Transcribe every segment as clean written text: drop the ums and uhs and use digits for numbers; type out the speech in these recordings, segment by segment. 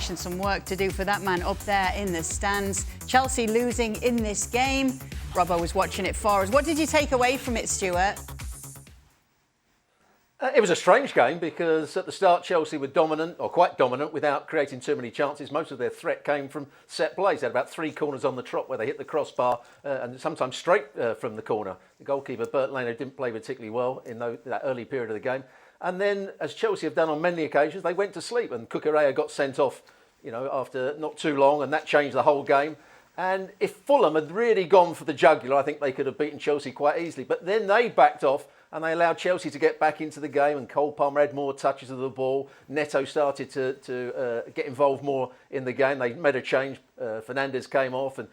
gosh, and some work to do for that man up there in the stands. Chelsea losing in this game. Robbo was watching it for us. What did you take away from it, Stewart? It was a strange game because at the start Chelsea were dominant, or quite dominant, without creating too many chances. Most of their threat came from set plays. They had about 3 corners on the trot where they hit the crossbar and sometimes straight from the corner. The goalkeeper, Bert Leno, didn't play particularly well in that early period of the game. And then, as Chelsea have done on many occasions, they went to sleep and Cucurella got sent off, after not too long, and that changed the whole game. And if Fulham had really gone for the jugular, I think they could have beaten Chelsea quite easily. But then they backed off and they allowed Chelsea to get back into the game, and Cole Palmer had more touches of the ball. Neto started to get involved more in the game. They made a change. Fernandes came off and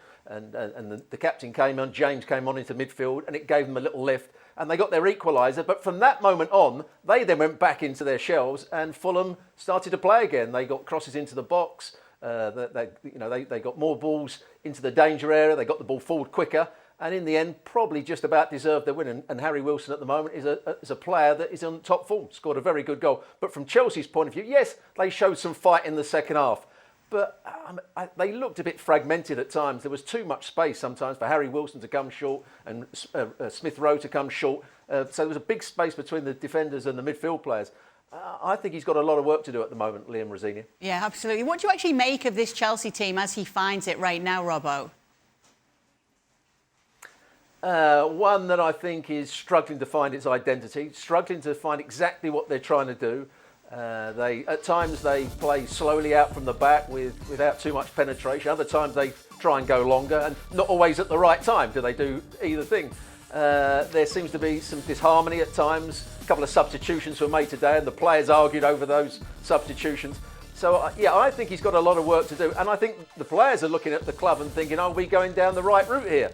the captain came on. James came on into midfield, and it gave them a little lift. And they got their equaliser. But from that moment on, they then went back into their shells, and Fulham started to play again. They got crosses into the box. They got more balls into the danger area. They got the ball forward quicker. And in the end, probably just about deserved their win. And Harry Wilson at the moment is a player that is on top form. Scored a very good goal. But from Chelsea's point of view, yes, they showed some fight in the second half. But they looked a bit fragmented at times. There was too much space sometimes for Harry Wilson to come short and Smith Rowe to come short. So there was a big space between the defenders and the midfield players. I think he's got a lot of work to do at the moment, Liam Rosenior. Yeah, absolutely. What do you actually make of this Chelsea team as he finds it right now, Robbo? One that I think is struggling to find its identity, struggling to find exactly what they're trying to do. At times they play slowly out from the back without too much penetration. Other times they try and go longer, and not always at the right time do they do either thing. There seems to be some disharmony at times. A couple of substitutions were made today, and the players argued over those substitutions. So, I think he's got a lot of work to do. And I think the players are looking at the club and thinking, are we going down the right route here?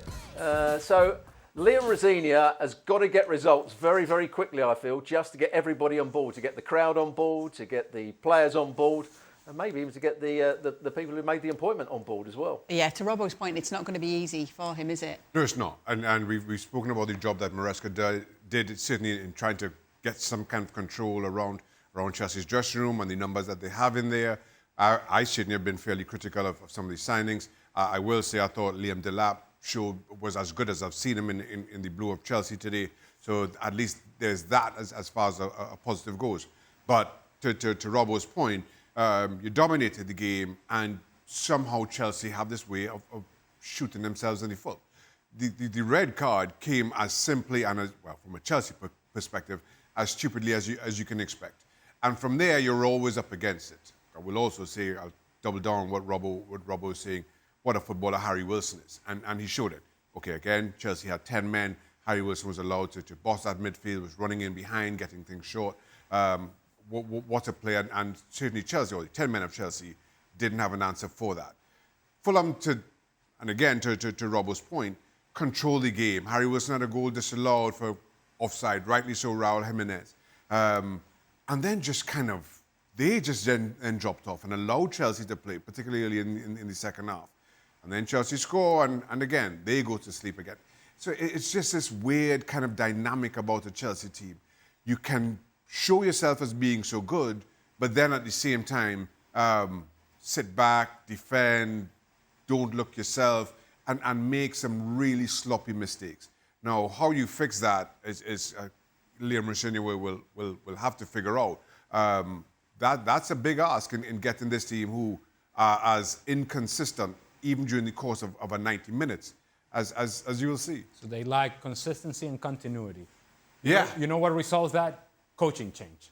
So Liam Rosenior has got to get results very, very quickly, I feel, just to get everybody on board, to get the crowd on board, to get the players on board, and maybe even to get the people who made the appointment on board as well. Yeah, to Robbo's point, it's not going to be easy for him, is it? No, it's not. And we've spoken about the job that Maresca did certainly in trying to get some kind of control around Chelsea's dressing room and the numbers that they have in there. I certainly have been fairly critical of some of these signings. I will say I thought Liam Delap was as good as I've seen him in the blue of Chelsea today. So at least there's that as far as a positive goes. But to Robbo's point, you dominated the game, and somehow Chelsea have this way of shooting themselves in the foot. The red card came as simply and from a Chelsea perspective, as stupidly as you can expect. And from there, you're always up against it. I will also say, I'll double down on what Robbo is saying, what a footballer Harry Wilson is. And he showed it. Okay, again, Chelsea had 10 men. Harry Wilson was allowed to boss that midfield, was running in behind, getting things short. What a player. And certainly Chelsea, or the 10 men of Chelsea, didn't have an answer for that. Fulham, and again, to Robbo's point, control the game. Harry Wilson had a goal disallowed for offside, rightly so, Raul Jimenez. And then they just then dropped off and allowed Chelsea to play, particularly early in the second half. And then Chelsea score, and again, they go to sleep again. So it's just this weird kind of dynamic about the Chelsea team. You can show yourself as being so good, but then at the same time, sit back, defend, don't look yourself, and make some really sloppy mistakes. Now, how you fix that is Liam Rosenior will have to figure out. That's a big ask in getting this team who are as inconsistent even during the course of a 90 minutes, as you will see. So they lack consistency and continuity. Yeah. You know what resolves that? Coaching change.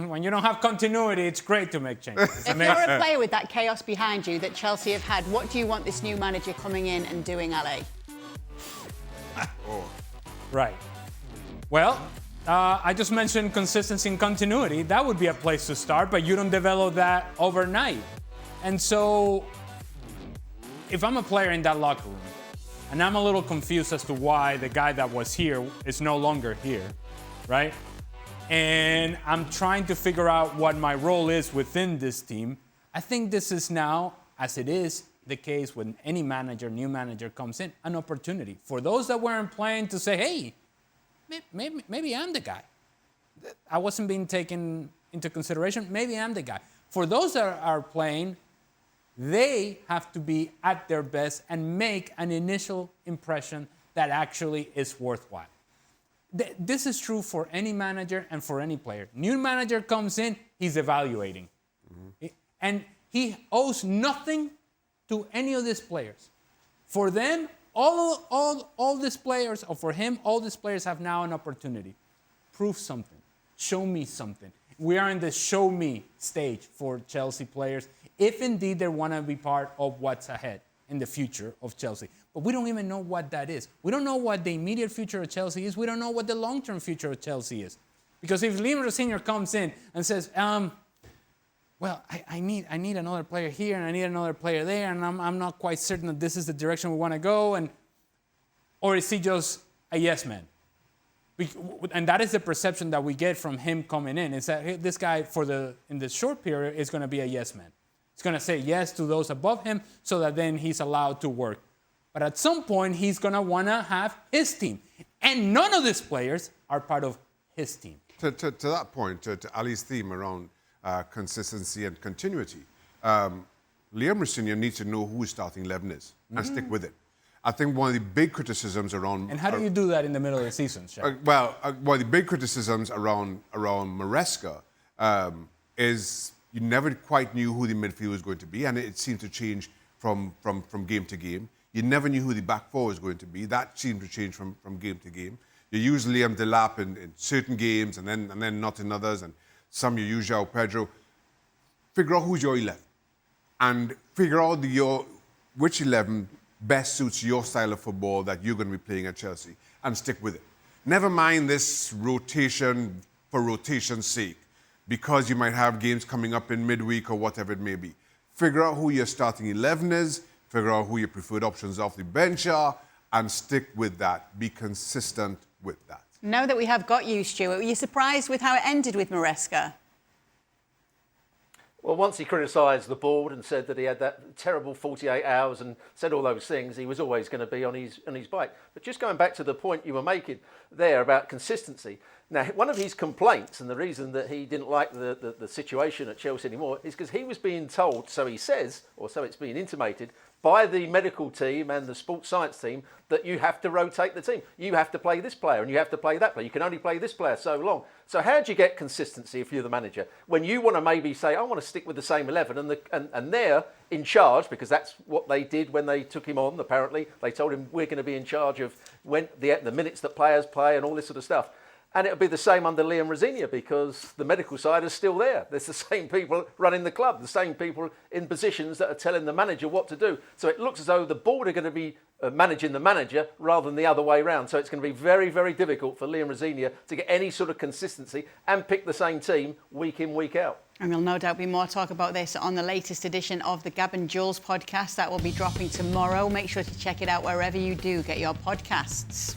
When you don't have continuity, it's great to make changes. If you're a player with that chaos behind you that Chelsea have had, what do you want this new manager coming in and doing, Ale? Right. Well, I just mentioned consistency and continuity. That would be a place to start, but you don't develop that overnight. And so, if I'm a player in that locker room, and I'm a little confused as to why the guy that was here is no longer here, right? And I'm trying to figure out what my role is within this team. I think this is now, as it is the case when any new manager comes in, an opportunity for those that weren't playing to say, hey, maybe I'm the guy. I wasn't being taken into consideration. Maybe I'm the guy. for those that are playing, they have to be at their best and make an initial impression that actually is worthwhile. This is true for any manager and for any player. New manager comes in, he's evaluating. Mm-hmm. And he owes nothing to any of these players. For them, all these players, or for him, all these players have now an opportunity. Prove something. Show me something. We are in the show me stage for Chelsea players, if indeed they want to be part of what's ahead in the future of Chelsea. But we don't even know what that is. We don't know what the immediate future of Chelsea is. We don't know what the long-term future of Chelsea is. Because if Liam Rosenior comes in and says, well, I need another player here and I need another player there, and I'm not quite certain that this is the direction we want to go, or is he just a yes man? And that is the perception that we get from him coming in, is that hey, this guy in the short period is going to be a yes man. He's going to say yes to those above him so that then he's allowed to work. But at some point, he's going to want to have his team. And none of these players are part of his team. To that point, to Ali's theme around consistency and continuity, Liam Rosenior needs to know who his starting 11 is and stick with it. I think one of the big criticisms around... And how do you do that in the middle of the season, Shaka? One of the big criticisms around Maresca is you never quite knew who the midfield was going to be, and it seemed to change from game to game. You never knew who the back four was going to be. That seemed to change from game to game. You use Liam Delap in certain games and then not in others, and some you use João Pedro. Figure out who's your 11 and figure out which 11 best suits your style of football that you're going to be playing at Chelsea, and stick with it. Never mind this rotation for rotation's sake, because you might have games coming up in midweek or whatever it may be. Figure out who your starting 11 is, figure out who your preferred options off the bench are, and stick with that. Be consistent with that. Now that we have got you, Stewart, were you surprised with how it ended with Maresca? Well, once he criticised the board and said that he had that terrible 48 hours and said all those things, he was always going to be on his bike. But just going back to the point you were making there about consistency, now one of his complaints and the reason that he didn't like the situation at Chelsea anymore is because he was being told, so he says, or so it's being intimated, by the medical team and the sports science team that you have to rotate the team. You have to play this player and you have to play that player. You can only play this player so long. So how do you get consistency if you're the manager? When you want to maybe say, I want to stick with the same 11 and they're in charge, because that's what they did when they took him on, apparently. They told him, we're going to be in charge of when the minutes that players play and all this sort of stuff. And it'll be the same under Liam Rosenior because the medical side is still there. There's the same people running the club, the same people in positions that are telling the manager what to do. So it looks as though the board are going to be managing the manager rather than the other way around. So it's going to be very, very difficult for Liam Rosenior to get any sort of consistency and pick the same team week in, week out. And there'll no doubt be more talk about this on the latest edition of the Gab and Jules podcast that will be dropping tomorrow. Make sure to check it out wherever you do get your podcasts.